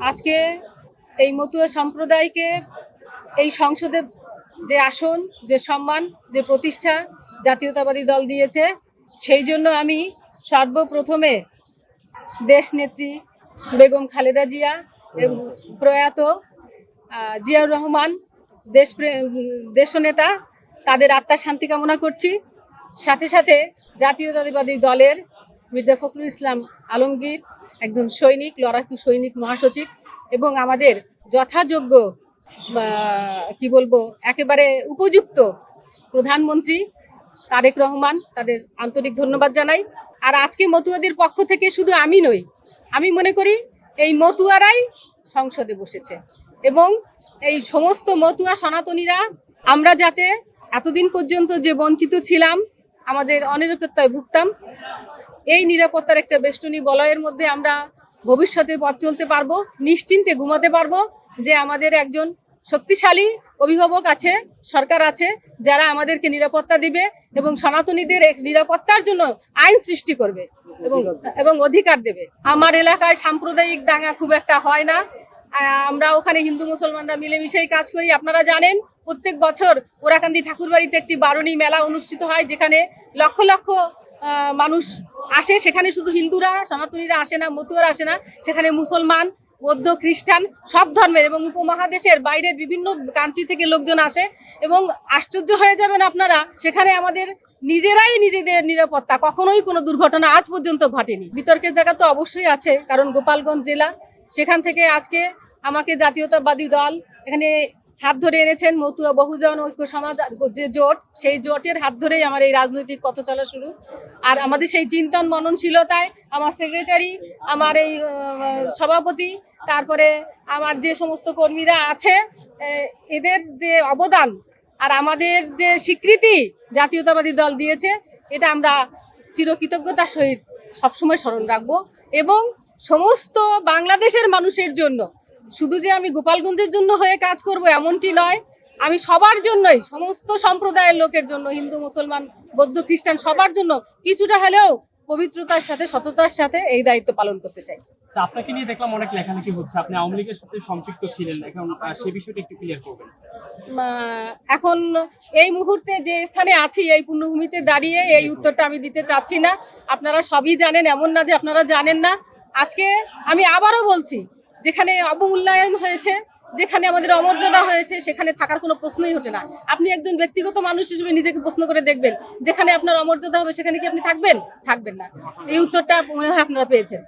আজকে এই মতুয়া সম্প্রদায়কে এই সংসদে যে আসন, যে সম্মান, যে প্রতিষ্ঠা জাতীয়তাবাদী দল দিয়েছে, সেই জন্য আমি সর্বপ্রথমে দেশনেত্রী বেগম খালেদা জিয়া এবং প্রয়াত জিয়াউর রহমান দেশনেতা তাদের আত্মার শান্তি কামনা করছি। সাথে সাথে জাতীয়তাবাদী দলের মির্জা ফখরুল ইসলাম আলমগীর একজন সৈনিক, লড়াকু সৈনিক মহাসচিব এবং আমাদের যথাযোগ্য কি বলবো একেবারে উপযুক্ত প্রধানমন্ত্রী তারেক রহমান, তাদের আন্তরিক ধন্যবাদ জানাই। আর আজকে মতুয়াদের পক্ষ থেকে শুধু আমি নই, আমি মনে করি এই মতুয়ারাই সংসদে বসেছে এবং এই সমস্ত মতুয়া সনাতনীরা আমরা যাতে এতদিন পর্যন্ত যে বঞ্চিত ছিলাম, আমাদের অনিরাপত্তায় ভুগতাম, এই নিরাপত্তার একটা বেষ্টনী বলয়ের মধ্যে আমরা ভবিষ্যতে পথ চলতে পারবো, নিশ্চিন্তে ঘুমাতে পারবো যে আমাদের একজন শক্তিশালী অভিভাবক আছে, সরকার আছে, যারা আমাদেরকে নিরাপত্তা দিবে এবং সনাতনীদের নিরাপত্তার জন্য আইন সৃষ্টি করবে এবং অধিকার দেবে। আমার এলাকায় সাম্প্রদায়িক দাঙ্গা খুব একটা হয় না। আমরা ওখানে হিন্দু মুসলমানরা মিলেমিশেই কাজ করি। আপনারা জানেন প্রত্যেক বছর ওরাকান্দি ঠাকুরবাড়িতে একটি বারুণী মেলা অনুষ্ঠিত হয়, যেখানে লক্ষ লক্ষ মানুষ আসে। সেখানে শুধু হিন্দুরা, সনাতনীরা আসে না, মতুয়ারা আসে না, সেখানে মুসলমান, বৌদ্ধ, খ্রিস্টান সব ধর্মের এবং উপমহাদেশের বাইরের বিভিন্ন কান্ট্রি থেকে লোকজন আসে এবং আশ্চর্য হয়ে যাবেন আপনারা, সেখানে আমাদের নিজেরাই নিজেদের নিরাপত্তা, কখনোই কোনো দুর্ঘটনা আজ পর্যন্ত ঘটেনি। বিতর্কের জায়গা তো অবশ্যই আছে, কারণ গোপালগঞ্জ জেলা, সেখান থেকে আজকে আমাকে জাতীয়তাবাদী দল এখানে হাত ধরে এনেছেন। মতুয়া বহুজন ঐক্য সমাজ যে জোট, সেই জোটের হাত ধরেই আমার এই রাজনৈতিক পথ চলা শুরু। আর আমাদের সেই চিন্তন মননশীলতায় আমার সেক্রেটারি, আমার এই সভাপতি, তারপরে আমার যে সমস্ত কর্মীরা আছে, এদের যে অবদান আর আমাদের যে স্বীকৃতি জাতীয়তাবাদী দল দিয়েছে, এটা আমরা চিরকৃতজ্ঞতার সহিত সবসময় স্মরণ রাখবো এবং সমস্ত বাংলাদেশের মানুষের জন্য, শুধু যে আমি গোপালগঞ্জের জন্য হয়ে কাজ করব এমনটি নয়, আমি সবার জন্যই, সমস্ত সম্প্রদায়ের লোকের জন্য, হিন্দু, মুসলমান, বৌদ্ধ, খ্রিস্টান সবার জন্য কিছুটা হলেও পবিত্রতার সাথে, সততার সাথে এই দায়িত্ব পালন করতে চাই। আপনাকে নিয়ে দেখলাম অনেক লেখালেখি হচ্ছে, আপনি আওয়ামী লীগের সাথে সম্পৃক্ত ছিলেন, এখন সেই বিষয়টা একটু ক্লিয়ার করবেন। এখন এই মুহূর্তে যে স্থানে আছি, এই পুণ্যভূমিতে দাঁড়িয়ে এই উত্তরটা আমি দিতে চাচ্ছি না। আপনারা সবই জানেন, এমন না যে আপনারা জানেন না। আজকে আমি আবারও বলছি, যেখানে অবমূল্যায়ন হয়েছে, যেখানে আমাদের অমর্যাদা হয়েছে, সেখানে থাকার কোনো প্রশ্নই ওঠে না। আপনি একজন ব্যক্তিগত মানুষ হিসেবে নিজেকে প্রশ্ন করে দেখবেন, যেখানে আপনার অমর্যাদা হবে সেখানে কি আপনি থাকবেন? থাকবেন না। এই উত্তরটা মনে হয় আপনারা পেয়েছেন।